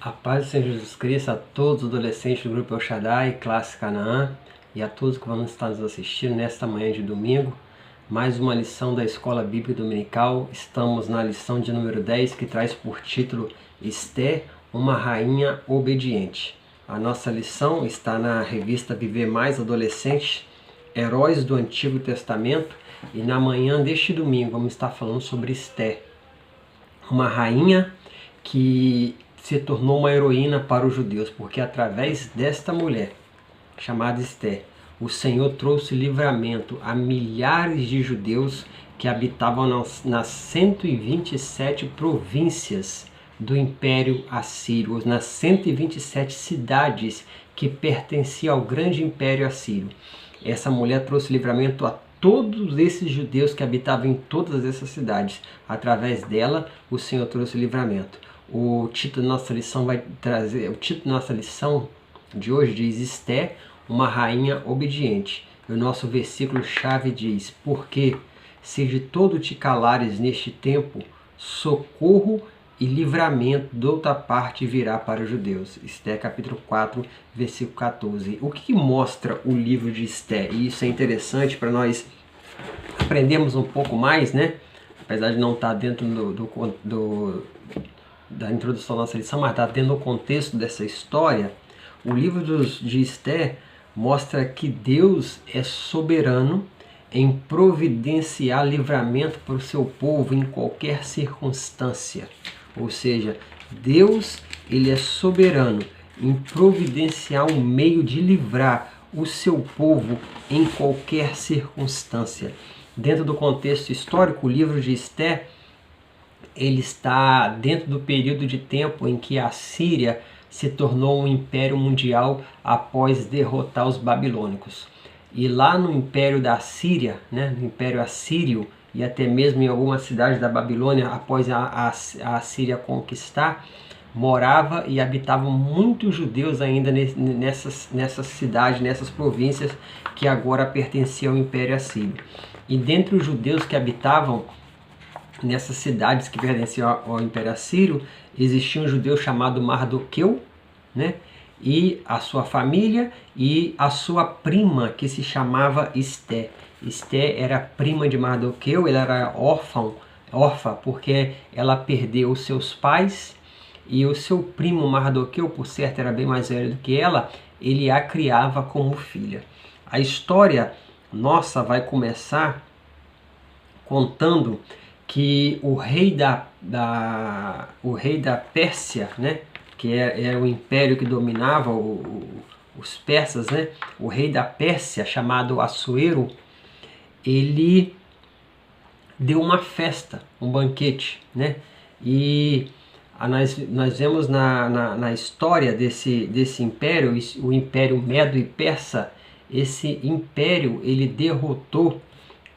A paz do Senhor Jesus Cristo a todos os adolescentes do Grupo El Shaddai, Classe Canaã, e a todos que vão estar nos assistindo nesta manhã de domingo. Mais uma lição da Escola Bíblica Dominical. Estamos na lição de número 10, que traz por título Esté, uma rainha obediente. A nossa lição está na revista Viver Mais Adolescente, Heróis do Antigo Testamento, e na manhã deste domingo vamos estar falando sobre Esté, uma rainha que se tornou uma heroína para os judeus, porque através desta mulher, chamada Esté, o Senhor trouxe livramento a milhares de judeus que habitavam nas 127 províncias do Império Assírio, nas 127 cidades que pertenciam ao grande Império Assírio. Essa mulher trouxe livramento a todos esses judeus que habitavam em todas essas cidades. Através dela, o Senhor trouxe livramento. O título da nossa lição de hoje diz Esté, uma rainha obediente. E o nosso versículo chave diz: porque se de todo te calares neste tempo, socorro e livramento de outra parte virá para os judeus. Esté capítulo 4, versículo 14. O que mostra o livro de Esté? E isso é interessante para nós aprendermos um pouco mais, né? Apesar de não estar dentro da introdução da nossa lição, mas está dentro do contexto dessa história. O livro de Esté mostra que Deus é soberano em providenciar livramento para o seu povo em qualquer circunstância. Ou seja, Deus ele é soberano em providenciar um meio de livrar o seu povo em qualquer circunstância. Dentro do contexto histórico, o livro de Esté ele está dentro do período de tempo em que a Síria se tornou um império mundial após derrotar os babilônicos. E lá no império da Síria, no império assírio, e até mesmo em algumas cidades da Babilônia, após a Síria conquistar, morava e habitavam muitos judeus ainda nessas cidades, nessas províncias que agora pertenciam ao Império Assírio. E dentre os judeus que habitavam nessas cidades que pertenciam ao Império Assírio, existia um judeu chamado Mardoqueu, e a sua família e a sua prima, que se chamava Esté. Esté era prima de Mardoqueu, ela era órfã porque ela perdeu os seus pais, e o seu primo Mardoqueu, por certo, era bem mais velho do que ela, ele a criava como filha. A história nossa vai começar contando que o rei da Pérsia, que era o império que dominava os persas, o rei da Pérsia, chamado Assuero, ele deu uma festa, um banquete, e nós vemos na história desse império, o Império Medo e Persa. Esse império ele derrotou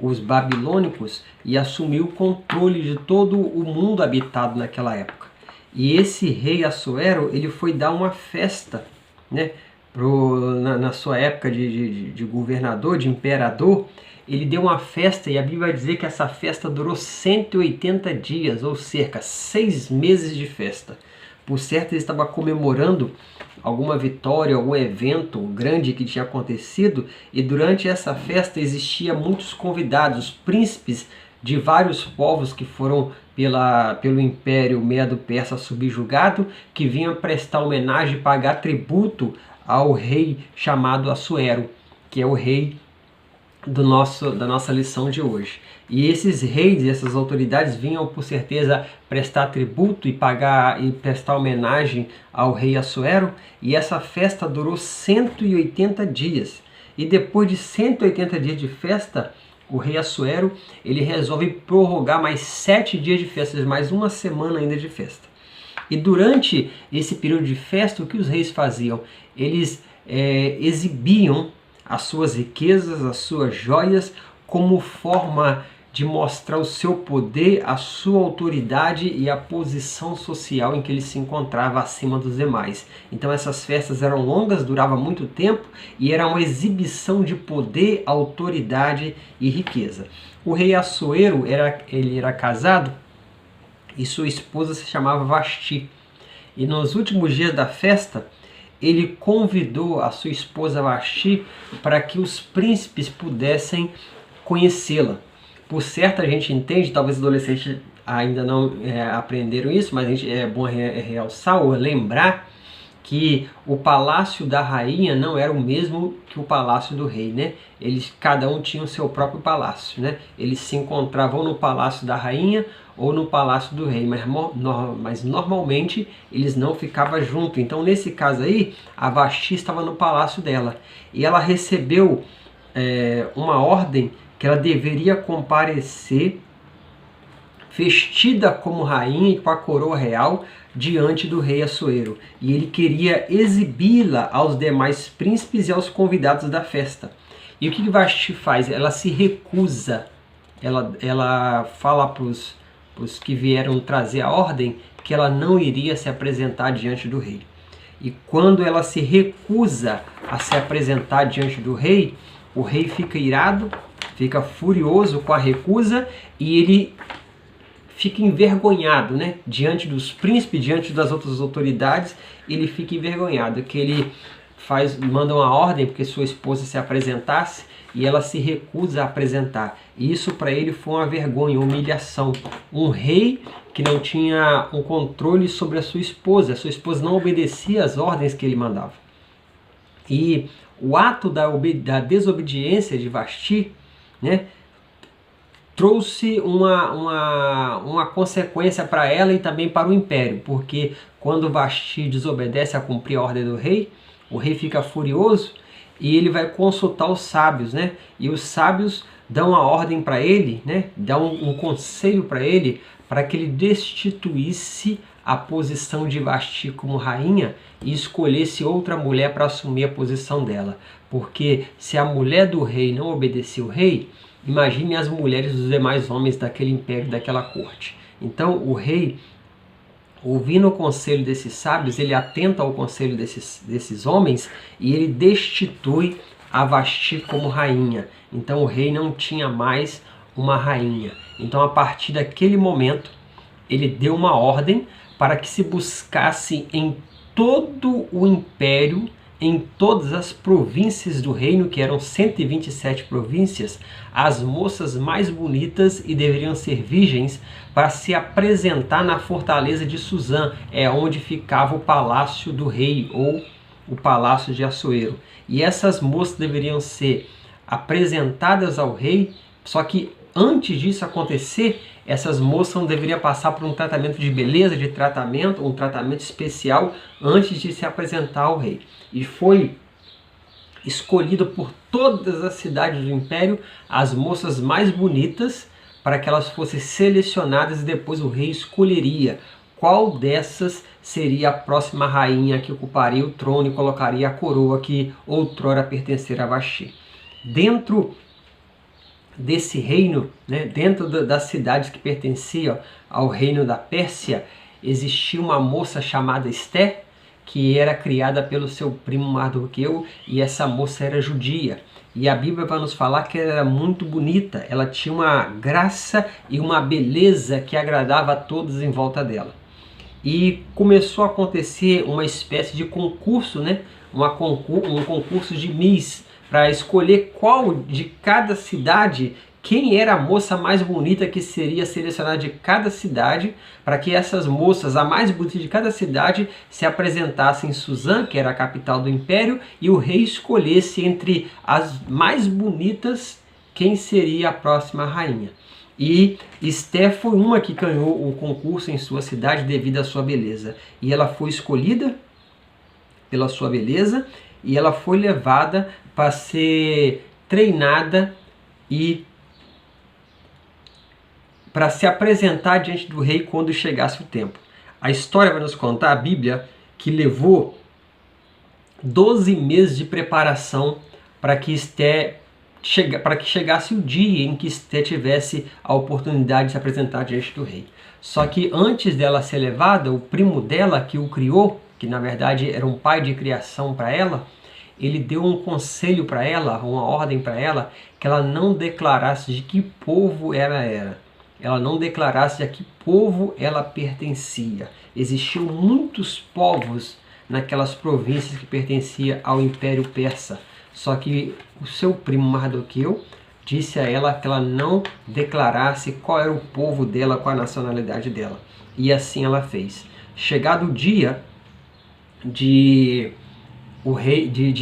os babilônicos e assumiu o controle de todo o mundo habitado naquela época. E esse rei Assuero, ele foi dar uma festa, na sua época de governador, de imperador. Ele deu uma festa, e a Bíblia vai dizer que essa festa durou 180 dias, ou cerca, 6 meses de festa. Por certo, ele estava comemorando alguma vitória, algum evento grande que tinha acontecido, e durante essa festa existia muitos convidados, príncipes de vários povos que foram pelo Império Medo-Persa subjugado, que vinham prestar homenagem e pagar tributo ao rei chamado Assuero, que é o rei da nossa lição de hoje. E esses reis e essas autoridades vinham, por certeza, prestar tributo e pagar e prestar homenagem ao rei Assuero, e essa festa durou 180 dias. E depois de 180 dias de festa, o rei Assuero ele resolve prorrogar mais 7 dias de festas, mais uma semana ainda de festa. E durante esse período de festa, o que os reis faziam? Eles exibiam as suas riquezas, as suas joias, como forma de mostrar o seu poder, a sua autoridade e a posição social em que ele se encontrava acima dos demais. Então essas festas eram longas, duravam muito tempo, e era uma exibição de poder, autoridade e riqueza. O rei Assuero ele era casado, e sua esposa se chamava Vasti. E nos últimos dias da festa, ele convidou a sua esposa Vasti para que os príncipes pudessem conhecê-la. Por certo, a gente entende, talvez os adolescentes ainda não aprenderam isso, mas é bom realçar ou lembrar que o palácio da rainha não era o mesmo que o palácio do rei, né? Cada um tinha o seu próprio palácio, né? Eles se encontravam no palácio da rainha ou no palácio do rei, mas normalmente eles não ficavam juntos. Então, nesse caso aí, a Vasti estava no palácio dela e ela recebeu uma ordem que ela deveria comparecer vestida como rainha e com a coroa real diante do rei Assuero. E ele queria exibi-la aos demais príncipes e aos convidados da festa. E o que Vasti faz? Ela se recusa. Ela fala para os que vieram trazer a ordem que ela não iria se apresentar diante do rei. E quando ela se recusa a se apresentar diante do rei, o rei fica irado, fica furioso com a recusa e ele fica envergonhado, né? Diante dos príncipes, diante das outras autoridades, ele fica envergonhado, que ele manda uma ordem porque sua esposa se apresentasse e ela se recusa a apresentar. E isso para ele foi uma vergonha, uma humilhação. Um rei que não tinha um controle sobre a sua esposa não obedecia às ordens que ele mandava. E o ato da desobediência de Vasti, né, trouxe uma consequência para ela e também para o império, porque quando Vasti desobedece a cumprir a ordem do rei, o rei fica furioso e ele vai consultar os sábios, né? E os sábios dão a ordem para ele, né? Dão um conselho para ele para que ele destituísse a posição de Vasti como rainha e escolhesse outra mulher para assumir a posição dela. Porque se a mulher do rei não obedecia o rei, imagine as mulheres dos demais homens daquele império, daquela corte. Então o rei, ouvindo o conselho desses sábios, ele atenta ao conselho desses homens e ele destitui a Vasti como rainha. Então o rei não tinha mais uma rainha. Então a partir daquele momento ele deu uma ordem para que se buscasse em todo o império, em todas as províncias do reino, que eram 127 províncias, as moças mais bonitas e deveriam ser virgens para se apresentar na fortaleza de Suzã, onde ficava o palácio do rei ou o palácio de Assuero. E essas moças deveriam ser apresentadas ao rei, só que antes disso acontecer, essas moças não deveriam passar por um tratamento de beleza, um tratamento especial antes de se apresentar ao rei. E foi escolhido por todas as cidades do império as moças mais bonitas para que elas fossem selecionadas e depois o rei escolheria qual dessas seria a próxima rainha que ocuparia o trono e colocaria a coroa que outrora pertencera a Vasti. Dentro desse reino, né, dentro das cidades que pertenciam ao reino da Pérsia, existia uma moça chamada Esté, que era criada pelo seu primo Mardoqueu, e essa moça era judia. E a Bíblia vai nos falar que ela era muito bonita, ela tinha uma graça e uma beleza que agradava a todos em volta dela. E começou a acontecer uma espécie de concurso, né, um concurso de Miss, para escolher qual de cada cidade, quem era a moça mais bonita que seria selecionada de cada cidade, para que essas moças, a mais bonita de cada cidade, se apresentassem em Suzã, que era a capital do império, e o rei escolhesse entre as mais bonitas quem seria a próxima rainha. E Esté foi uma que ganhou o concurso em sua cidade devido à sua beleza. E ela foi escolhida pela sua beleza e ela foi levada para ser treinada e para se apresentar diante do rei quando chegasse o tempo. A história vai nos contar, a Bíblia, que levou 12 meses de preparação para que chegasse o dia em que Esté tivesse a oportunidade de se apresentar diante do rei. Só que antes dela ser levada, o primo dela que o criou, que na verdade era um pai de criação para ela, ele deu um conselho para ela, uma ordem para ela, que ela não declarasse de que povo ela era. Ela não declarasse a que povo ela pertencia. existiam muitos povos naquelas províncias que pertenciam ao Império Persa. Só que o seu primo Mardoqueu disse a ela que ela não declarasse qual era o povo dela, qual a nacionalidade dela. E assim ela fez. Chegado o dia de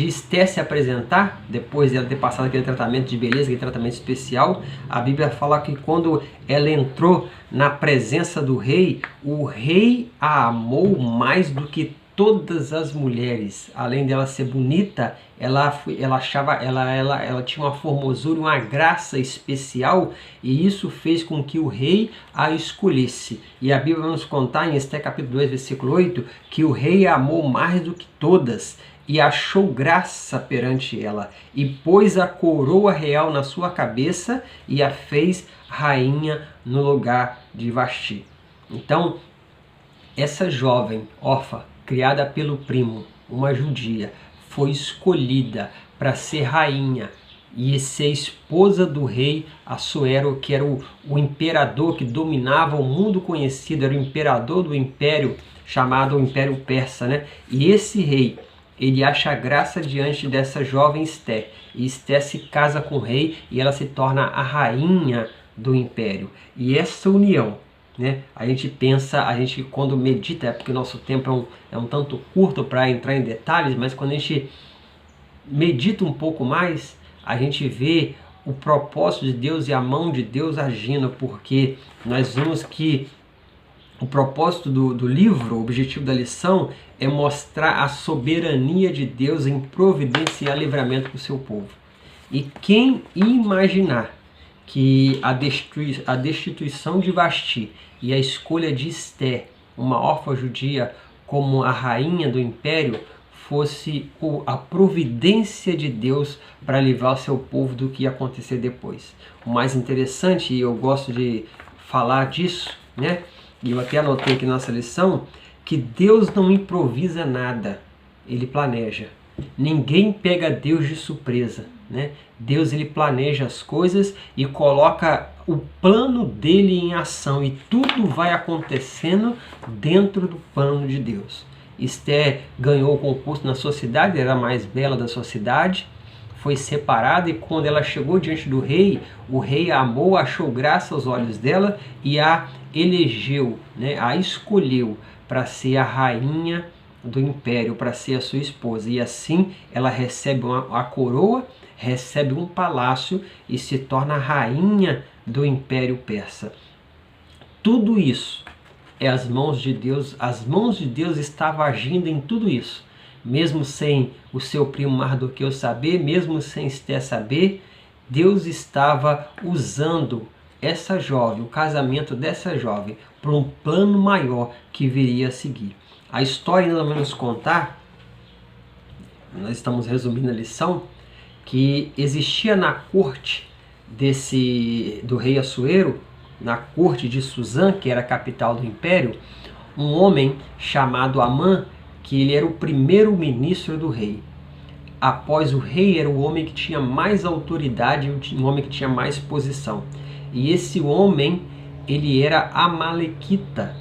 Esté se apresentar, depois de ela ter passado aquele tratamento de beleza, aquele tratamento especial, a Bíblia fala que quando ela entrou na presença do rei, o rei a amou mais do que todas as mulheres. Além dela ser bonita, ela tinha uma formosura, uma graça especial, e isso fez com que o rei a escolhesse. E a Bíblia vai nos contar em Esté capítulo 2, versículo 8, que o rei a amou mais do que todas, e achou graça perante ela, e pôs a coroa real na sua cabeça, e a fez rainha no lugar de Vasti. Então, essa jovem órfã, criada pelo primo, uma judia, foi escolhida para ser rainha e ser esposa do rei Assuero, que era o imperador que dominava o mundo conhecido, era o imperador do império chamado Império Persa, né? E esse rei, ele acha graça diante dessa jovem Esté, e Esté se casa com o rei e ela se torna a rainha do império. E essa união, né, a gente quando medita, é porque o nosso tempo é um tanto curto para entrar em detalhes, mas quando a gente medita um pouco mais, a gente vê o propósito de Deus e a mão de Deus agindo, porque nós vemos que o propósito do livro, o objetivo da lição, é mostrar a soberania de Deus em providenciar livramento para o seu povo. E quem imaginar que a destituição de Vasti e a escolha de Esté, uma órfã judia, como a rainha do império, fosse a providência de Deus para livrar o seu povo do que ia acontecer depois. O mais interessante, e eu gosto de falar disso, né? E eu até anotei aqui na nossa lição, que Deus não improvisa nada, Ele planeja. Ninguém pega Deus de surpresa, né? Deus, ele planeja as coisas e coloca o plano dele em ação, e tudo vai acontecendo dentro do plano de Deus. Esté ganhou o concurso na sua cidade, era a mais bela da sua cidade, foi separada, e quando ela chegou diante do rei, o rei a amou, achou graça aos olhos dela e a elegeu, né, a escolheu para ser a rainha do império, para ser a sua esposa. E assim ela recebe a coroa, recebe um palácio e se torna a rainha do Império Persa. Tudo isso é as mãos de Deus. As mãos de Deus estavam agindo em tudo isso. Mesmo sem o seu primo Mardoqueu saber, mesmo sem Esté saber, Deus estava usando essa jovem, o casamento dessa jovem, para um plano maior que viria a seguir. A história ainda vai nos contar, nós estamos resumindo a lição, que existia na corte do rei Assuero, na corte de Suzã, que era a capital do império, um homem chamado Amã, que ele era o primeiro ministro do rei. Após o rei, era o homem que tinha mais autoridade, um homem que tinha mais posição. E esse homem, ele era amalequita,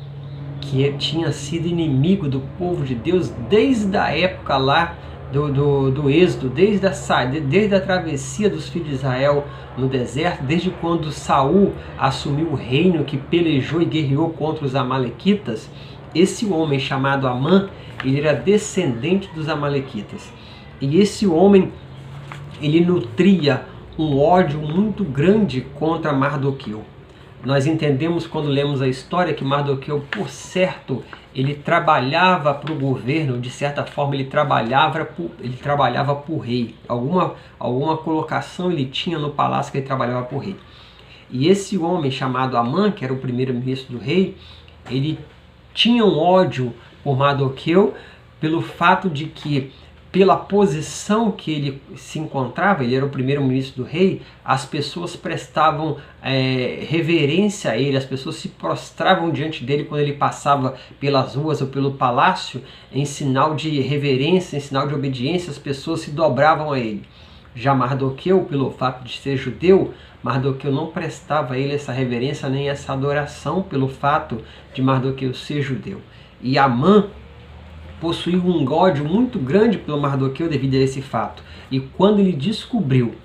que tinha sido inimigo do povo de Deus desde a época lá do êxodo, desde a travessia dos filhos de Israel no deserto, desde quando Saul assumiu o reino, que pelejou e guerreou contra os amalequitas. Esse homem chamado Amã, ele era descendente dos amalequitas. E esse homem, ele nutria um ódio muito grande contra Mardoqueu. Nós entendemos quando lemos a história que Mardoqueu, por certo, ele trabalhava para o governo, de certa forma ele trabalhava para o rei. Alguma colocação ele tinha no palácio que ele trabalhava para o rei. E esse homem chamado Amã, que era o primeiro-ministro do rei, ele tinha um ódio por Mardoqueu pelo fato de que, pela posição que ele se encontrava, ele era o primeiro-ministro do rei, as pessoas prestavam reverência a ele, as pessoas se prostravam diante dele quando ele passava pelas ruas ou pelo palácio, em sinal de reverência, em sinal de obediência, as pessoas se dobravam a ele. Já Mardoqueu, pelo fato de ser judeu, Mardoqueu não prestava a ele essa reverência nem essa adoração pelo fato de Mardoqueu ser judeu. E Amã possuía um ódio muito grande pelo Mardoqueu devido a esse fato. E quando ele descobriu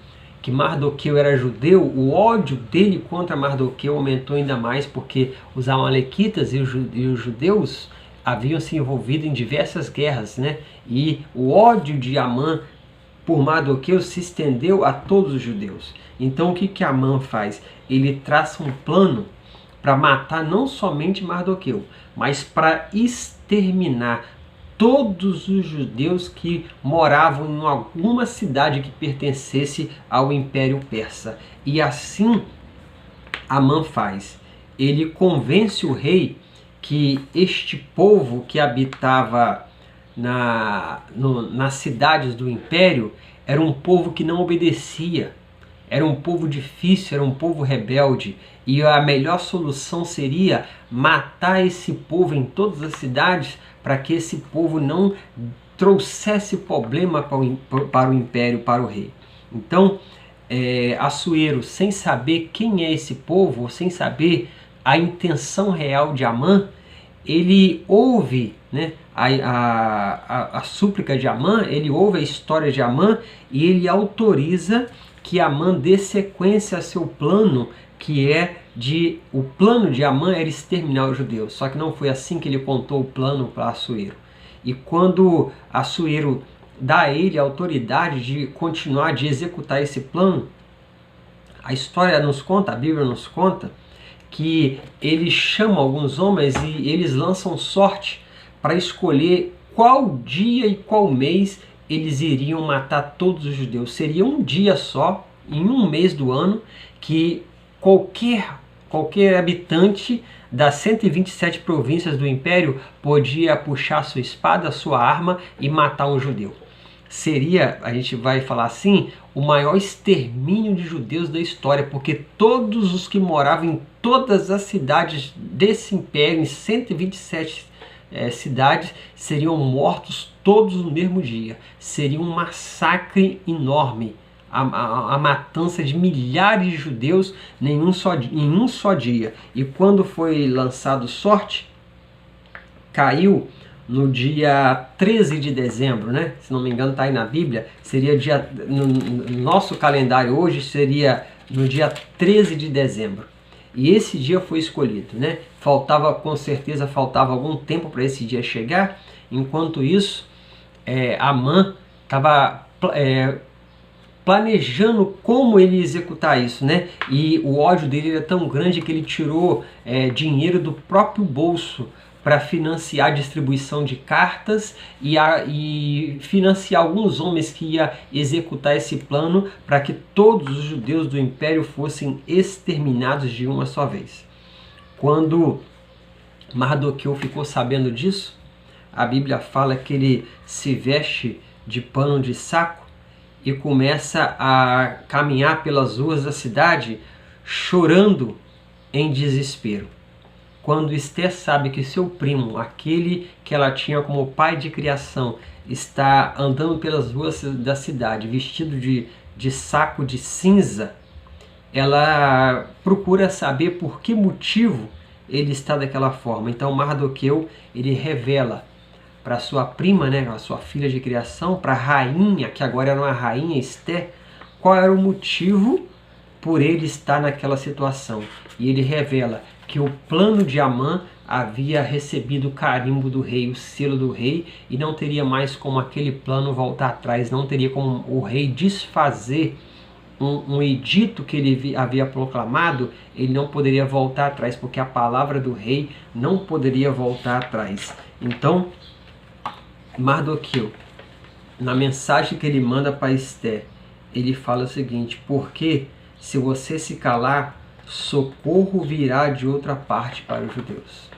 que Mardoqueu era judeu, o ódio dele contra Mardoqueu aumentou ainda mais, porque os amalequitas e os judeus haviam se envolvido em diversas guerras, né? E o ódio de Amã por Mardoqueu se estendeu a todos os judeus. Então o que Amã faz? Ele traça um plano para matar não somente Mardoqueu, mas para exterminar todos os judeus que moravam em alguma cidade que pertencesse ao Império Persa. E assim Amã faz. Ele convence o rei que este povo que habitava nas cidades do Império era um povo que não obedecia, era um povo difícil, era um povo rebelde, e a melhor solução seria matar esse povo em todas as cidades para que esse povo não trouxesse problema para o império, para o rei. Então, Assuero, sem saber quem é esse povo, sem saber a intenção real de Amã, ele ouve, né, a súplica de Amã, ele ouve a história de Amã e ele autoriza que Amã dê sequência a seu plano, que o plano de Amã era exterminar os judeus. Só que não foi assim que ele contou o plano para Assuero. E quando Assuero dá a ele a autoridade de continuar, de executar esse plano, a história nos conta, a Bíblia nos conta, que ele chama alguns homens e eles lançam sorte para escolher qual dia e qual mês eles iriam matar todos os judeus. Seria um dia só, em um mês do ano, que qualquer habitante das 127 províncias do Império podia puxar sua espada, sua arma e matar um judeu. Seria, a gente vai falar assim, o maior extermínio de judeus da história, porque todos os que moravam em todas as cidades desse império, em 127 cidades, seriam mortos todos no mesmo dia. Seria um massacre enorme, a matança de milhares de judeus em um só dia. E quando foi lançado sorte, caiu no dia 13 de dezembro, né? Se não me engano está aí na Bíblia, seria no nosso calendário hoje seria no dia 13 de dezembro. E esse dia foi escolhido, né? Com certeza faltava algum tempo para esse dia chegar. Enquanto isso, Amã estava planejando como ele ia executar isso, né? E o ódio dele era tão grande que ele tirou dinheiro do próprio bolso para financiar a distribuição de cartas e financiar alguns homens que iam executar esse plano para que todos os judeus do império fossem exterminados de uma só vez. Quando Mardoqueu ficou sabendo disso, a Bíblia fala que ele se veste de pano de saco e começa a caminhar pelas ruas da cidade chorando em desespero. Quando Esther sabe que seu primo, aquele que ela tinha como pai de criação, está andando pelas ruas da cidade vestido de saco de cinza, ela procura saber por que motivo ele está daquela forma. Então Mardoqueu, ele revela para sua prima, né, a sua filha de criação, para a rainha, que agora era uma rainha, Esther, qual era o motivo por ele estar naquela situação. E ele revela que o plano de Amã havia recebido o carimbo do rei, o selo do rei, e não teria mais como aquele plano voltar atrás, não teria como o rei desfazer um edito que ele havia proclamado, ele não poderia voltar atrás, porque a palavra do rei não poderia voltar atrás. Então, Mardoqueu, na mensagem que ele manda para Esther, ele fala o seguinte: porque se você se calar, socorro virá de outra parte para os judeus.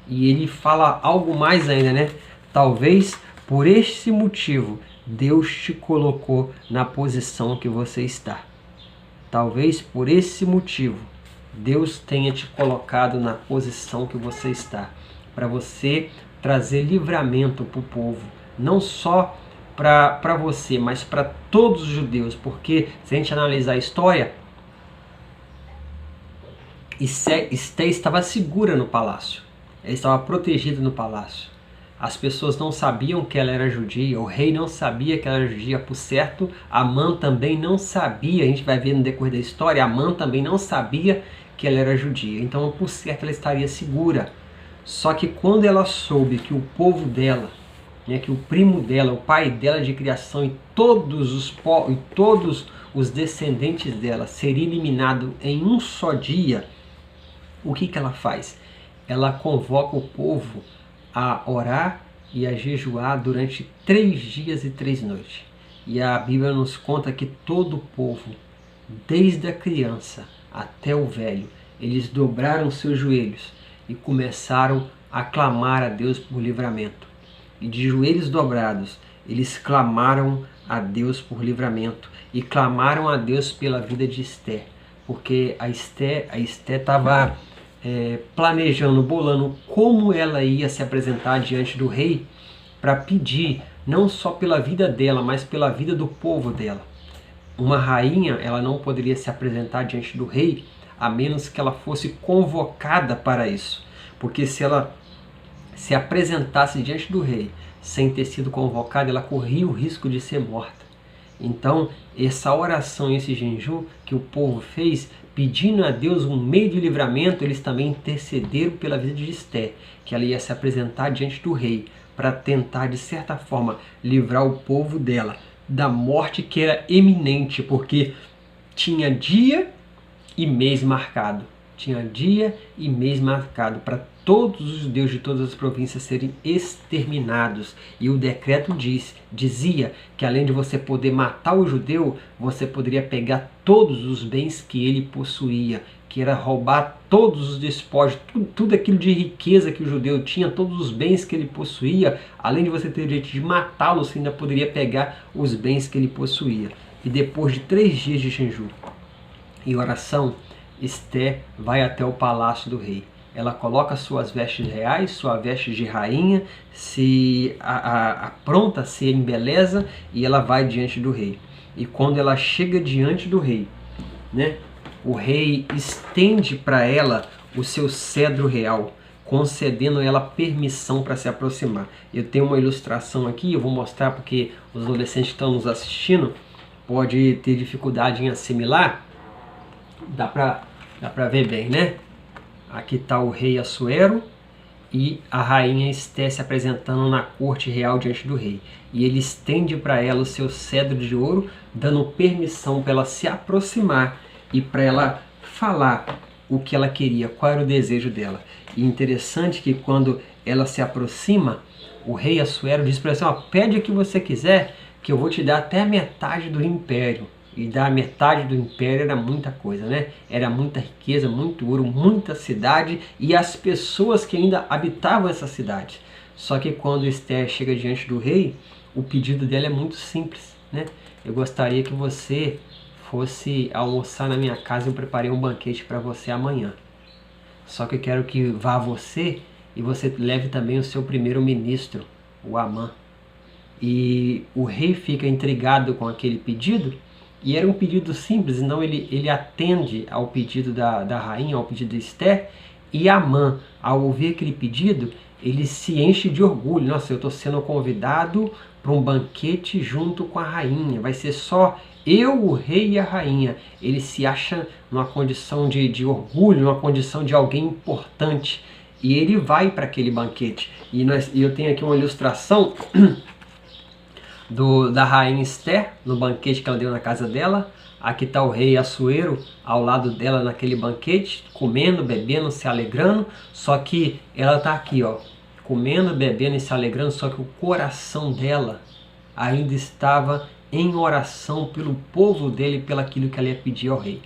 E ele fala algo mais ainda, né? Talvez por este motivo Deus te colocou na posição que você está. Talvez por esse motivo Deus tenha te colocado na posição que você está, para você trazer livramento para o povo, não só para você, mas para todos os judeus, porque se a gente analisar a história, Esther estava segura no palácio. ela estava protegida no palácio. As pessoas não sabiam que ela era judia, o rei não sabia que ela era judia, por certo, Amã também não sabia, a gente vai ver no decorrer da história, Amã também não sabia que ela era judia, então por certo ela estaria segura. Só que quando ela soube que o povo dela, que o primo dela, o pai dela de criação e todos os descendentes dela seriam eliminados em um só dia, o que ela faz? Ela convoca o povo a orar e a jejuar durante 3 dias e 3 noites. E a Bíblia nos conta que todo o povo, desde a criança até o velho, eles dobraram seus joelhos e começaram a clamar a Deus por livramento. E de joelhos dobrados, eles clamaram a Deus por livramento e clamaram a Deus pela vida de Esther, porque a Esther estava planejando, bolando como ela ia se apresentar diante do rei para pedir não só pela vida dela, mas pela vida do povo dela. Uma rainha, ela não poderia se apresentar diante do rei a menos que ela fosse convocada para isso, porque se ela se apresentasse diante do rei sem ter sido convocada, ela corria o risco de ser morta. Então, essa oração, esse jejum que o povo fez, pedindo a Deus um meio de livramento, eles também intercederam pela vida de Esther, que ela ia se apresentar diante do rei, para tentar, de certa forma, livrar o povo dela da morte que era eminente, porque tinha dia e mês marcado. Tinha dia e mês marcado para todos os judeus de todas as províncias serem exterminados. E o decreto dizia que além de você poder matar o judeu, você poderia pegar todos os bens que ele possuía, que era roubar todos os despojos, tudo aquilo de riqueza que o judeu tinha, todos os bens que ele possuía. Além de você ter o direito de matá-lo, você ainda poderia pegar os bens que ele possuía. E depois de 3 dias de jejum e oração, Esther vai até o palácio do rei. Ela coloca suas vestes reais, sua veste de rainha, se apronta, se embeleza e ela vai diante do rei. E quando ela chega diante do rei, o rei estende para ela o seu cedro real, concedendo a ela permissão para se aproximar. Eu tenho uma ilustração aqui, eu vou mostrar porque os adolescentes que estão nos assistindo podem ter dificuldade em assimilar. Dá para ver bem, né? Aqui está o rei Assuero e a rainha Esther se apresentando na corte real diante do rei. E ele estende para ela o seu cedro de ouro, dando permissão para ela se aproximar e para ela falar o que ela queria, qual era o desejo dela. E interessante que quando ela se aproxima, o rei Assuero diz para ela assim, pede o que você quiser, que eu vou te dar até a metade do império. E dar metade do império era muita coisa, né? Era muita riqueza, muito ouro, muita cidade e as pessoas que ainda habitavam essa cidade. Só que quando Esther chega diante do rei, o pedido dela é muito simples, né? Eu gostaria que você fosse almoçar na minha casa, eu preparei um banquete para você amanhã. Só que eu quero que vá você e você leve também o seu primeiro-ministro, o Amã. E o rei fica intrigado com aquele pedido. E era um pedido simples, então ele atende ao pedido da rainha, ao pedido de Esther, e Amã, ao ouvir aquele pedido, ele se enche de orgulho. Nossa, eu estou sendo convidado para um banquete junto com a rainha, vai ser só eu, o rei e a rainha. Ele se acha numa condição de orgulho, numa condição de alguém importante, e ele vai para aquele banquete. E eu tenho aqui uma ilustração da rainha Esther, no banquete que ela deu na casa dela. Aqui está o rei Assuero ao lado dela naquele banquete, comendo, bebendo, se alegrando. Só que ela está aqui, comendo, bebendo e se alegrando, só que o coração dela ainda estava em oração pelo povo dele, pelo aquilo que ela ia pedir ao rei,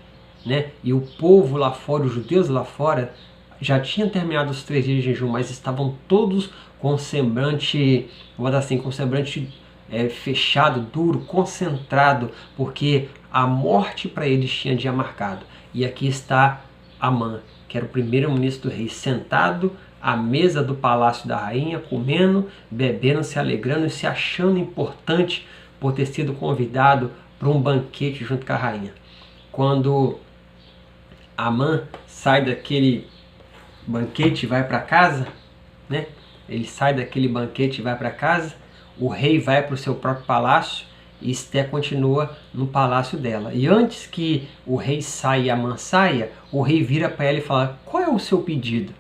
né? E o povo lá fora, os judeus lá fora, já tinham terminado os 3 dias de jejum, mas estavam todos com semblante, vou dar assim, com semblante fechado, duro, concentrado, porque a morte para eles tinha dia marcado. E aqui está Amã, que era o primeiro-ministro do rei, sentado à mesa do palácio da rainha, comendo, bebendo, se alegrando e se achando importante por ter sido convidado para um banquete junto com a rainha. Quando Amã sai daquele banquete e vai para casa, né? Ele sai daquele banquete e vai para casa, o rei vai para o seu próprio palácio e Esté continua no palácio dela. E antes que o rei saia e Amã saia, o rei vira para ela e fala: qual é o seu pedido?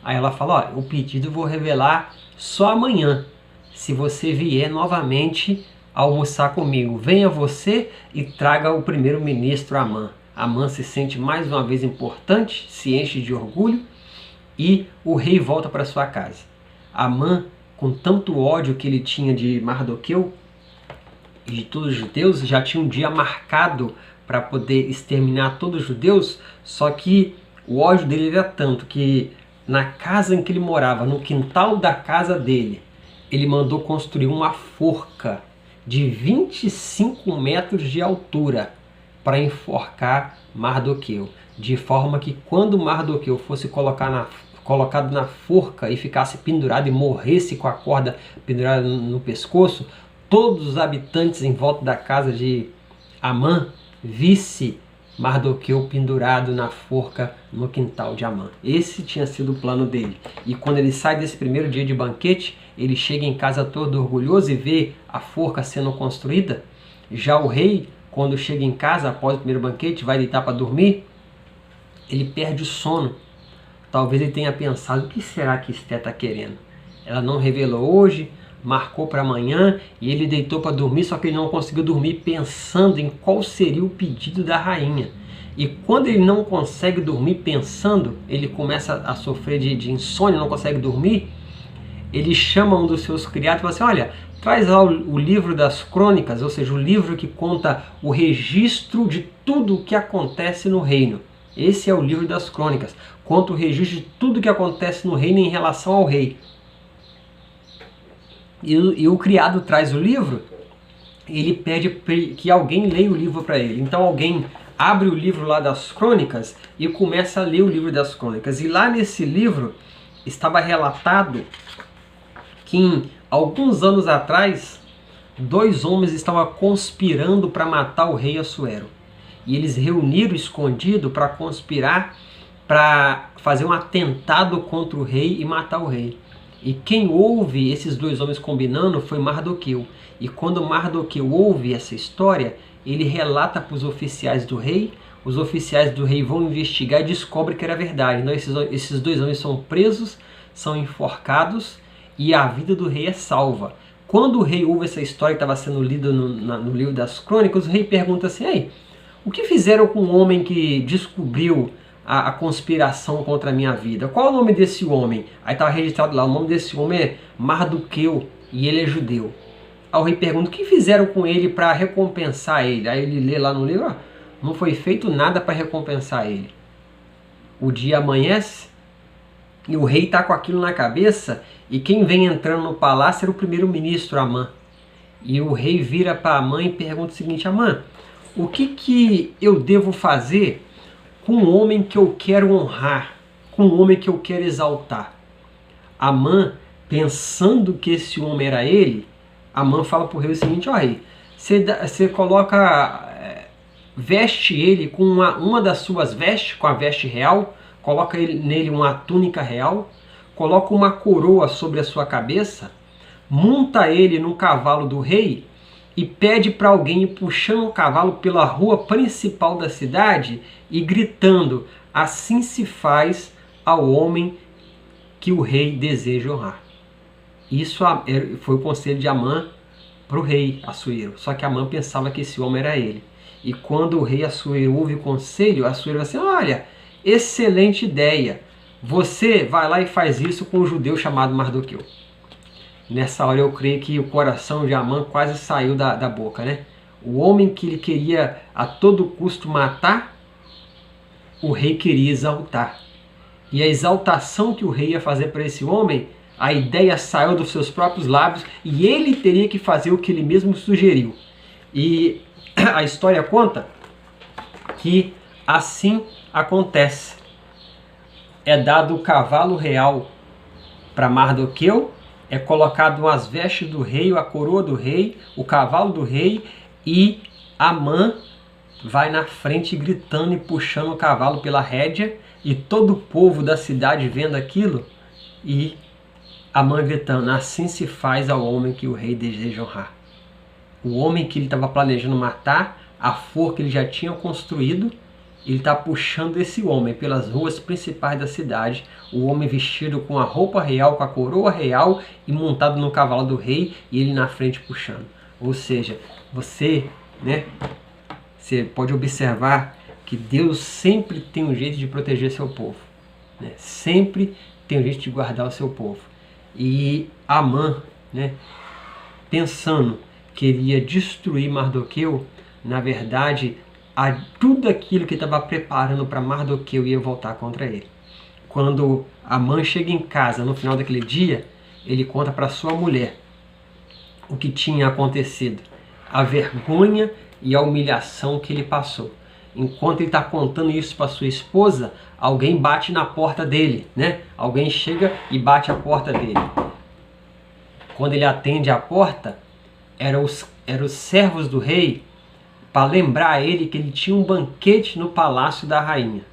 Aí ela fala: ó, o pedido eu vou revelar só amanhã, se você vier novamente almoçar comigo. Venha você e traga o primeiro-ministro Amã. Amã se sente mais uma vez importante, se enche de orgulho e o rei volta para sua casa. Amã, com tanto ódio que ele tinha de Mardoqueu e de todos os judeus, já tinha um dia marcado para poder exterminar todos os judeus, só que o ódio dele era tanto que na casa em que ele morava, no quintal da casa dele, ele mandou construir uma forca de 25 metros de altura para enforcar Mardoqueu, de forma que quando Mardoqueu fosse colocado na forca e ficasse pendurado e morresse com a corda pendurada no pescoço, todos os habitantes em volta da casa de Amã visse Mardoqueu pendurado na forca no quintal de Amã. Esse tinha sido o plano dele. E quando ele sai desse primeiro dia de banquete, ele chega em casa todo orgulhoso e vê a forca sendo construída. Já o rei, quando chega em casa após o primeiro banquete, vai deitar para dormir, ele perde o sono. Talvez ele tenha pensado: o que será que Esté está querendo? Ela não revelou hoje, marcou para amanhã, e ele deitou para dormir, só que ele não conseguiu dormir pensando em qual seria o pedido da rainha. E quando ele não consegue dormir pensando, ele começa a sofrer de insônia, não consegue dormir. Ele chama um dos seus criados e fala assim: olha, traz lá o livro das crônicas, ou seja, o livro que conta o registro de tudo o que acontece no reino. Esse é o livro das crônicas, conta o registro de tudo o que acontece no reino em relação ao rei. E o criado traz o livro, ele pede que alguém leia o livro para ele. Então alguém abre o livro lá das crônicas e começa a ler o livro das crônicas. E lá nesse livro estava relatado que alguns anos atrás, 2 homens estavam conspirando para matar o rei Assuero. E eles reuniram escondido para conspirar, para fazer um atentado contra o rei e matar o rei. E quem ouve esses 2 homens combinando foi Mardoqueu. E quando Mardoqueu ouve essa história, ele relata para os oficiais do rei. Os oficiais do rei vão investigar e descobrem que era verdade. Então esses 2 homens são presos, são enforcados e a vida do rei é salva. Quando o rei ouve essa história que estava sendo lida no livro das crônicas, o rei pergunta assim: ei, o que fizeram com o homem que descobriu a conspiração contra a minha vida? Qual é o nome desse homem? Aí estava registrado lá: o nome desse homem é Mardoqueu e ele é judeu. Aí o rei pergunta: o que fizeram com ele para recompensar ele? Aí ele lê lá no livro: ah, não foi feito nada para recompensar ele. O dia amanhece e o rei está com aquilo na cabeça, e quem vem entrando no palácio era o primeiro-ministro Amã. E o rei vira para Amã e pergunta o seguinte: Amã, o que eu devo fazer com um homem que eu quero honrar, com um homem que eu quero exaltar? Amã, pensando que esse homem era ele, Amã fala para o rei o seguinte: ó rei, você coloca, veste ele com uma das suas vestes, com a veste real, coloca nele uma túnica real, coloca uma coroa sobre a sua cabeça, monta ele no cavalo do rei e pede para alguém ir puxando o cavalo pela rua principal da cidade e gritando: assim se faz ao homem que o rei deseja honrar. Isso foi o conselho de Amã para o rei Assuero. Só que Amã pensava que esse homem era ele. E quando o rei Assuero ouve o conselho, Assuero vai assim: olha, excelente ideia, você vai lá e faz isso com um judeu chamado Mardoqueu. Nessa hora eu creio que o coração de Amã quase saiu da boca, né? O homem que ele queria a todo custo matar, o rei queria exaltar. E a exaltação que o rei ia fazer para esse homem, a ideia saiu dos seus próprios lábios e ele teria que fazer o que ele mesmo sugeriu. E a história conta que assim acontece. É dado o cavalo real para Mardoqueu, é colocado as vestes do rei, a coroa do rei, o cavalo do rei, e Amã vai na frente gritando e puxando o cavalo pela rédea, e todo o povo da cidade vendo aquilo, e Amã gritando: assim se faz ao homem que o rei deseja honrar. O homem que ele estava planejando matar, a forca que ele já tinha construído, ele está puxando esse homem pelas ruas principais da cidade, o homem vestido com a roupa real, com a coroa real e montado no cavalo do rei, e ele na frente puxando. Ou seja, você pode observar que Deus sempre tem um jeito de proteger seu povo, né? Sempre tem um jeito de guardar o seu povo. E Amã, pensando que ele ia destruir Mardoqueu, na verdade, tudo aquilo que estava preparando para Mardoqueu ia voltar contra ele. Quando Amã chega em casa no final daquele dia, ele conta para sua mulher o que tinha acontecido, a vergonha e a humilhação que ele passou. Enquanto ele está contando isso para sua esposa, alguém bate na porta dele, Alguém chega e bate a porta dele. Quando ele atende a porta, eram os servos do rei, para lembrar a ele que ele tinha um banquete no palácio da rainha.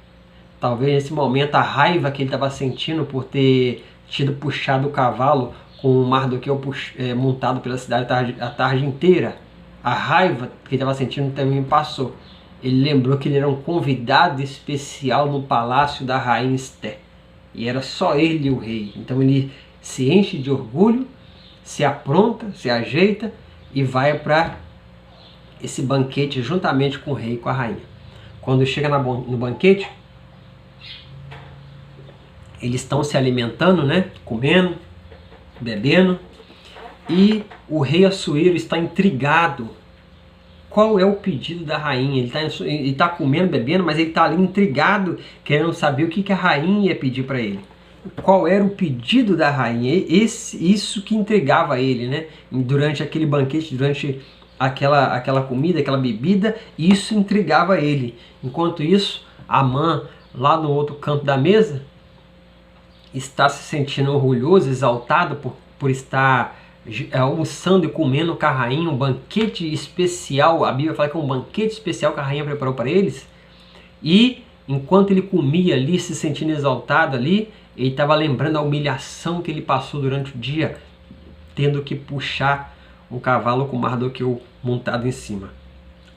Talvez nesse momento a raiva que ele estava sentindo por ter tido puxado o cavalo com o Mardoqueu montado pela cidade a tarde inteira, a raiva que ele estava sentindo também passou. Ele lembrou que ele era um convidado especial no palácio da rainha Esté. E era só ele o rei. Então ele se enche de orgulho, se apronta, se ajeita e vai para esse banquete juntamente com o rei e com a rainha. Quando chega no banquete, eles estão se alimentando, comendo, bebendo, e o rei Assuero está intrigado. Qual é o pedido da rainha? Ele está comendo, bebendo, mas ele está ali intrigado, querendo saber o que a rainha ia pedir para ele. Qual era o pedido da rainha? Isso que intrigava ele, durante aquele banquete, durante aquela comida, aquela bebida, isso intrigava ele. Enquanto isso, Amã, lá no outro canto da mesa, está se sentindo orgulhoso, exaltado por estar almoçando e comendo com a rainha, um banquete especial. A Bíblia fala que é um banquete especial que a rainha preparou para eles. E enquanto ele comia ali, se sentindo exaltado ali, ele estava lembrando a humilhação que ele passou durante o dia, tendo que puxar um cavalo com Mardoqueu montado em cima.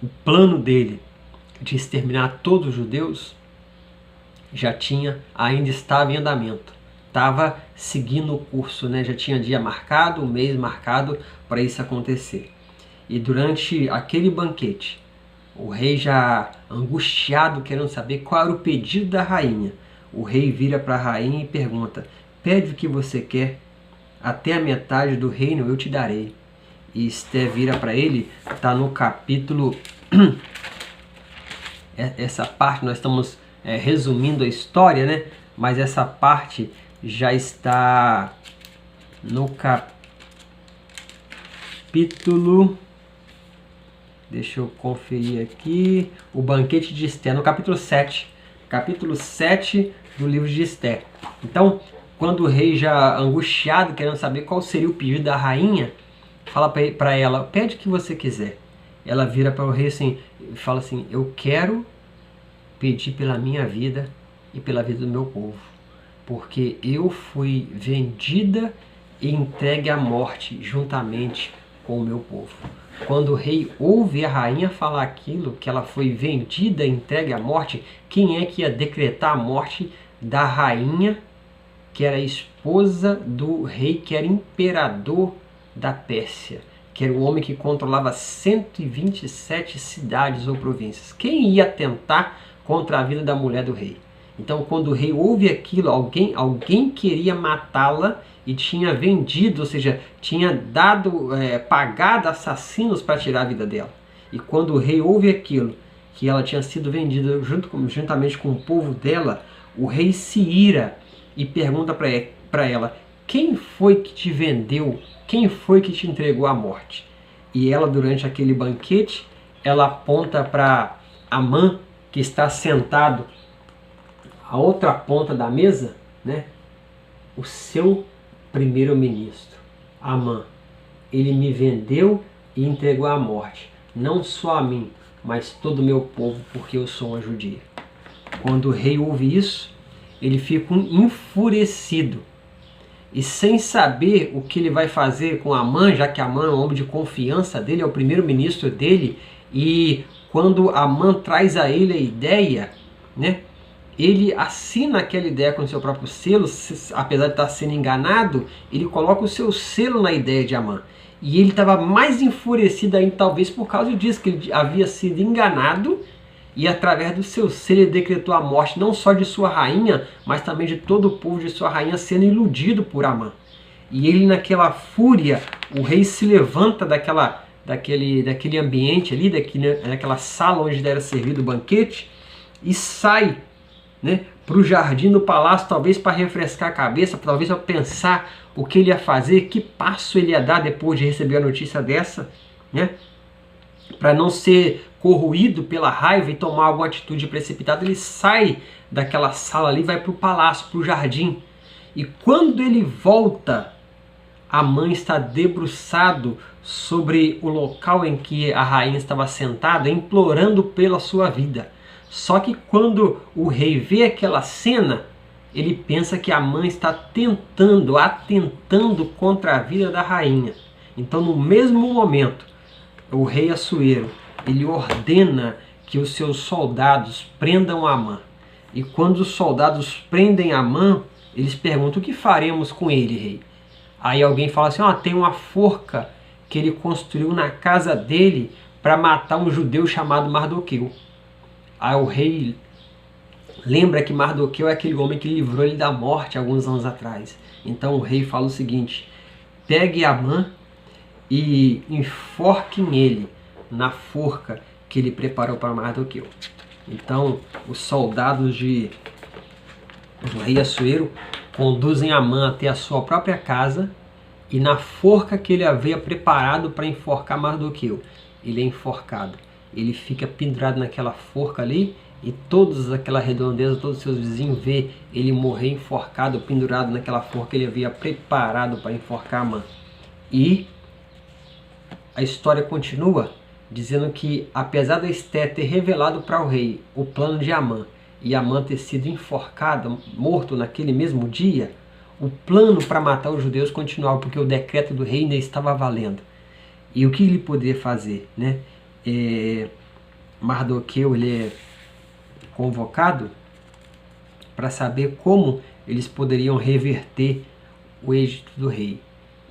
O plano dele de exterminar todos os judeus ainda estava em andamento. Estava seguindo o curso, já tinha dia marcado, um mês marcado para isso acontecer. E durante aquele banquete, o rei já angustiado, querendo saber qual era o pedido da rainha, o rei vira para a rainha e pergunta: pede o que você quer, até a metade do reino eu te darei. E Esté vira para ele, está no capítulo... Essa parte nós estamos resumindo a história, mas essa parte já está no capítulo... Deixa eu conferir aqui. O banquete de Esté, no capítulo 7. Capítulo 7 do livro de Esté. Então, quando o rei já angustiado, querendo saber qual seria o pedido da rainha, fala para ela: pede o que você quiser. Ela vira para o rei assim, e fala assim: eu quero pedir pela minha vida e pela vida do meu povo, porque eu fui vendida e entregue à morte juntamente com o meu povo. Quando o rei ouve a rainha falar aquilo, que ela foi vendida e entregue à morte, quem é que ia decretar a morte da rainha, que era a esposa do rei, que era imperador da Pérsia, que era o homem que controlava 127 cidades ou províncias? Quem ia atentar contra a vida da mulher do rei? Então, quando o rei ouve aquilo, alguém queria matá-la e tinha vendido, ou seja, tinha pagado assassinos para tirar a vida dela. E quando o rei ouve aquilo, que ela tinha sido vendida juntamente com o povo dela, o rei se ira e pergunta para ela: quem foi que te vendeu? Quem foi que te entregou à morte? E ela, durante aquele banquete, ela aponta para Amã, que está sentado à outra ponta da mesa, o seu primeiro-ministro, Amã. Ele me vendeu e entregou à morte, não só a mim, mas todo o meu povo, porque eu sou uma judia. Quando o rei ouve isso, ele fica enfurecido. e sem saber o que ele vai fazer com Amã, já que Amã é um homem de confiança dele, é o primeiro-ministro dele, e quando Amã traz a ele a ideia, né, ele assina aquela ideia com o seu próprio selo, apesar de estar sendo enganado, ele coloca o seu selo na ideia de Amã. E ele estava mais enfurecido ainda, talvez por causa disso, que ele havia sido enganado, e através do seu selo ele decretou a morte não só de sua rainha, mas também de todo o povo de sua rainha, sendo iludido por Amã. E ele, naquela fúria, o rei se levanta daquele ambiente ali, daquela sala onde era servido o banquete, e sai, né, para o jardim do palácio, talvez para refrescar a cabeça, talvez para pensar o que ele ia fazer, que passo ele ia dar depois de receber a notícia dessa, né? Para não ser corroído pela raiva e tomar alguma atitude precipitada, ele sai daquela sala ali, vai para o palácio, para o jardim. E quando ele volta, Amã está debruçado sobre o local em que a rainha estava sentada, implorando pela sua vida. Só que quando o rei vê aquela cena, ele pensa que Amã está atentando contra a vida da rainha. Então, no mesmo momento, o rei Assuero, ele ordena que os seus soldados prendam Amã. E quando os soldados prendem Amã, eles perguntam: o que faremos com ele, rei? Aí alguém fala assim: tem uma forca que ele construiu na casa dele para matar um judeu chamado Mardoqueu. Aí o rei lembra que Mardoqueu é aquele homem que livrou ele da morte alguns anos atrás. Então o rei fala o seguinte: pegue Amã e enforquem ele na forca que ele preparou para Mardoqueu. Então os soldados do rei Assuero conduzem Amã até a sua própria casa, e na forca que ele havia preparado para enforcar Mardoqueu, ele é enforcado. Ele fica pendurado naquela forca ali, e todos aquela redondeza, todos os seus vizinhos vê ele morrer enforcado, pendurado naquela forca que ele havia preparado para enforcar Amã. E a história continua dizendo que, apesar da Esté ter revelado para o rei o plano de Amã, e Amã ter sido enforcado, morto naquele mesmo dia, o plano para matar os judeus continuava, porque o decreto do rei ainda estava valendo. E o que ele poderia fazer, né? Mardoqueu, ele é convocado para saber como eles poderiam reverter o êxito do rei.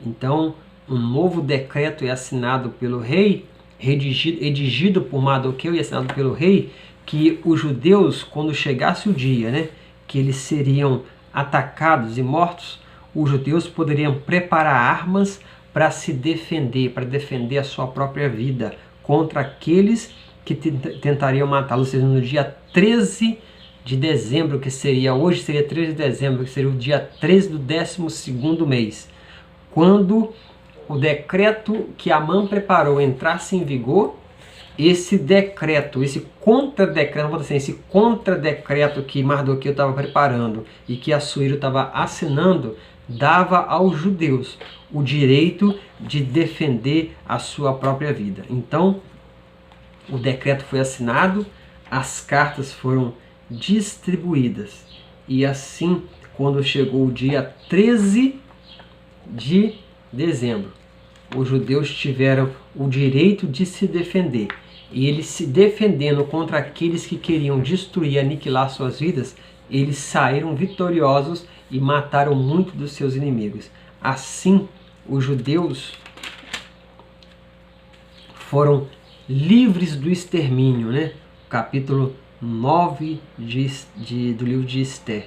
Então, um novo decreto é assinado pelo rei, redigido por Mardoqueu e assinado pelo rei, que os judeus, quando chegasse o dia, né, que eles seriam atacados e mortos, os judeus poderiam preparar armas para se defender, para defender a sua própria vida contra aqueles que tentariam matá-los. Ou seja, no dia 13 de dezembro, que seria, hoje seria 13 de dezembro, que seria o dia 13 do 12º mês, quando o decreto que Amã preparou entrasse em vigor, esse decreto, esse contra-decreto que Mardoqueu estava preparando e que Assuero estava assinando, dava aos judeus o direito de defender a sua própria vida. Então, o decreto foi assinado, as cartas foram distribuídas, e assim, quando chegou o dia 13 de dezembro, os judeus tiveram o direito de se defender. E eles, se defendendo contra aqueles que queriam destruir e aniquilar suas vidas, eles saíram vitoriosos e mataram muitos dos seus inimigos. Assim, os judeus foram livres do extermínio, né? Capítulo 9 do livro de Esté.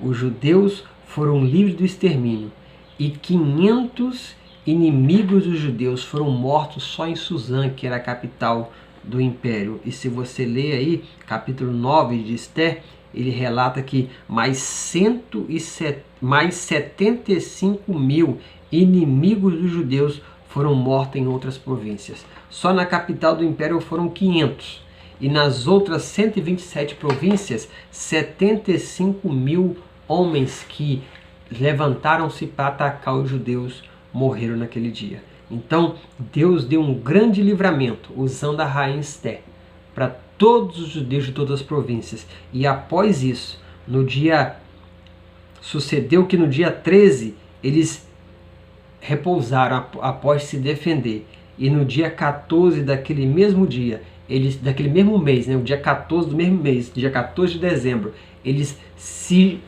Os judeus foram livres do extermínio, e 500 inimigos dos judeus foram mortos só em Suzã, que era a capital do império. E se você ler aí, capítulo 9 de Esté, ele relata que mais 75 mil inimigos dos judeus foram mortos em outras províncias. Só na capital do império foram 500. E nas outras 127 províncias, 75 mil homens que levantaram-se para atacar os judeus morreram naquele dia. Então, Deus deu um grande livramento, usando a rainha Esté, para todos os judeus de todas as províncias. E após isso, no dia Sucedeu que no dia 13 eles repousaram após se defender. E no dia 14 daquele mesmo dia, daquele mesmo mês, né, o dia 14 do mesmo mês, dia 14 de dezembro, eles se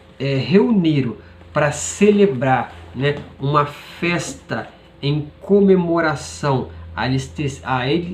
reuniram para celebrar, né, uma festa em comemoração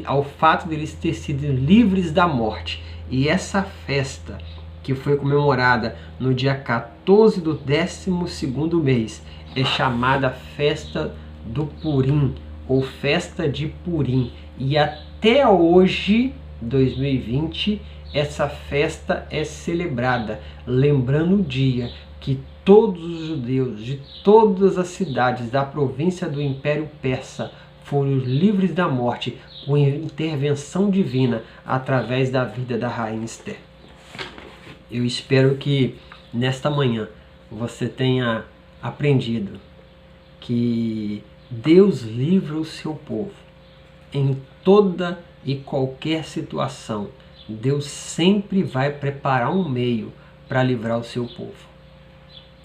ao fato de eles terem sido livres da morte. E essa festa, que foi comemorada no dia 14 do 12º mês, é chamada Festa do Purim, ou Festa de Purim. E até hoje, 2020, essa festa é celebrada, lembrando o dia que todos os judeus de todas as cidades da província do Império Persa foram livres da morte com intervenção divina através da vida da rainha Esther. Eu espero que nesta manhã você tenha aprendido que Deus livra o seu povo em toda e qualquer situação. Deus sempre vai preparar um meio para livrar o seu povo.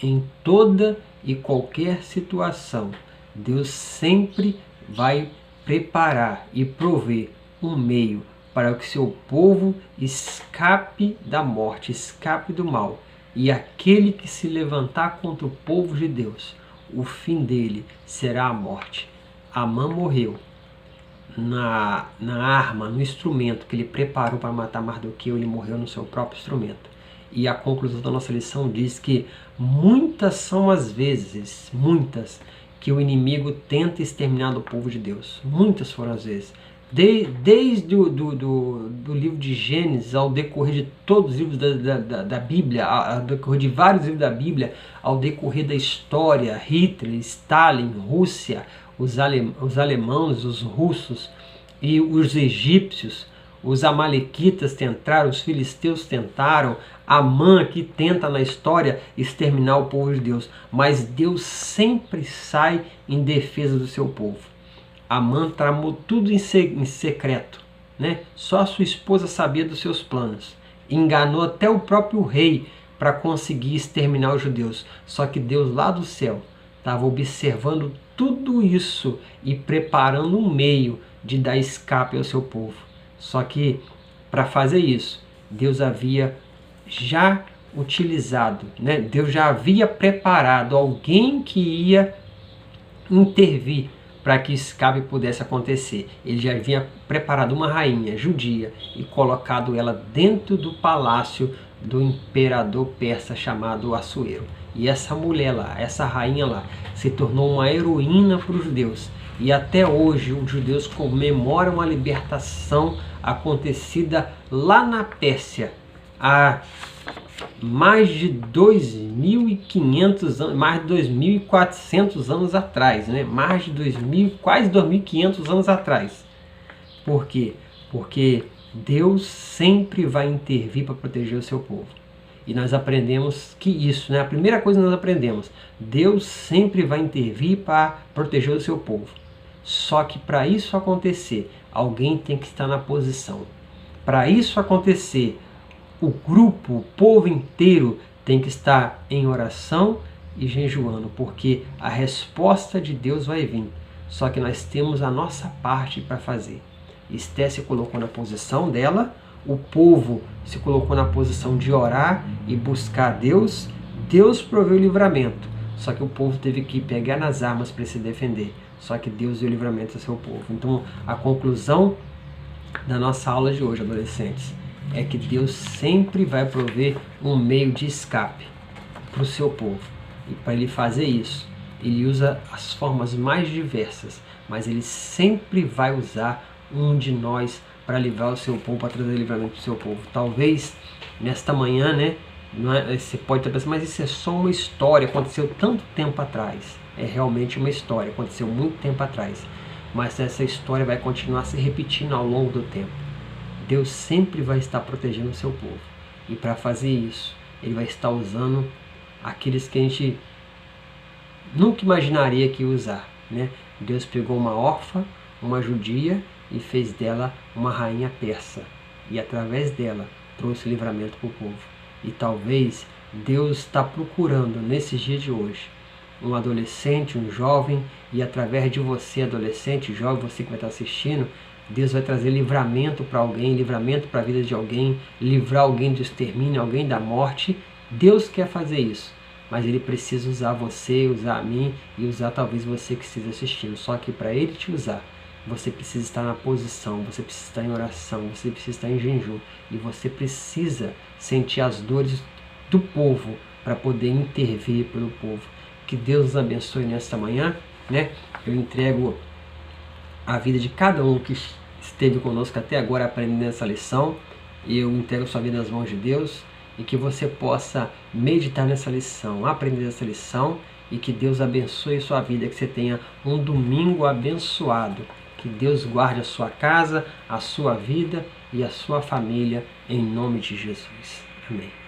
Em toda e qualquer situação, Deus sempre vai preparar e prover um meio para que seu povo escape da morte, escape do mal. E aquele que se levantar contra o povo de Deus, o fim dele será a morte. Amã morreu na arma, no instrumento que ele preparou para matar Mardoqueu, ele morreu no seu próprio instrumento. E a conclusão da nossa lição diz que muitas são as vezes, que o inimigo tenta exterminar o povo de Deus. Muitas foram as vezes. Desde do livro de Gênesis ao decorrer de todos os livros da Bíblia, ao decorrer de vários livros da Bíblia, ao decorrer da história, Hitler, Stalin, Rússia, os alemães, os russos e os egípcios, os amalequitas tentaram, os filisteus tentaram, Amã que tenta na história exterminar o povo de Deus, mas Deus sempre sai em defesa do seu povo. Amã tramou tudo em secreto, né? Só a sua esposa sabia dos seus planos. Enganou até o próprio rei para conseguir exterminar os judeus. Só que Deus lá do céu estava observando tudo isso e preparando um meio de dar escape ao seu povo. Só que para fazer isso, Deus havia já utilizado, né? Deus já havia preparado alguém que ia intervir para que escape pudesse acontecer. Ele já havia preparado uma rainha judia e colocado ela dentro do palácio do imperador persa chamado Assuero. E essa mulher lá, essa rainha lá, se tornou uma heroína para os judeus. E até hoje os judeus comemoram a libertação acontecida lá na Pérsia, há mais de 2.500 anos, mais de 2.400 anos atrás, né? Mais de 2.000, quase 2.500 anos atrás. Por quê? Porque Deus sempre vai intervir para proteger o seu povo. E nós aprendemos que isso, né? A primeira coisa que nós aprendemos, Deus sempre vai intervir para proteger o seu povo. Só que para isso acontecer, alguém tem que estar na posição. Para isso acontecer, o grupo, o povo inteiro tem que estar em oração e jejuando, porque a resposta de Deus vai vir. Só que nós temos a nossa parte para fazer. Esté se colocou na posição dela, o povo se colocou na posição de orar e buscar Deus. Deus proveu o livramento, só que o povo teve que pegar nas armas para se defender. Só que Deus deu livramento ao seu povo. Então, a conclusão da nossa aula de hoje, adolescentes, é que Deus sempre vai prover um meio de escape para o seu povo. E para ele fazer isso, ele usa as formas mais diversas, mas ele sempre vai usar um de nós para livrar o seu povo, para trazer livramento para o seu povo. Talvez nesta manhã, né, você pode estar pensando, mas isso é só uma história, aconteceu tanto tempo atrás. É realmente uma história, aconteceu muito tempo atrás. Mas essa história vai continuar se repetindo ao longo do tempo. Deus sempre vai estar protegendo o seu povo. E para fazer isso, Ele vai estar usando aqueles que a gente nunca imaginaria que ia usar, né? Deus pegou uma órfã, uma judia, e fez dela uma rainha persa. E através dela trouxe livramento para o povo. E talvez Deus está procurando nesses dias de hoje um adolescente, um jovem, e através de você, adolescente, jovem, você que vai estar assistindo, Deus vai trazer livramento para alguém, livramento para a vida de alguém, livrar alguém do extermínio, alguém da morte. Deus quer fazer isso, mas Ele precisa usar você, usar a mim e usar talvez você que esteja assistindo. Só que para Ele te usar, você precisa estar na posição, você precisa estar em oração, você precisa estar em jejum, e você precisa sentir as dores do povo para poder intervir pelo povo. Que Deus nos abençoe nesta manhã, né? Eu entrego a vida de cada um que esteve conosco até agora aprendendo essa lição. Eu entrego a sua vida nas mãos de Deus, e que você possa meditar nessa lição, aprender essa lição, e que Deus abençoe a sua vida, que você tenha um domingo abençoado. Que Deus guarde a sua casa, a sua vida e a sua família, em nome de Jesus. Amém.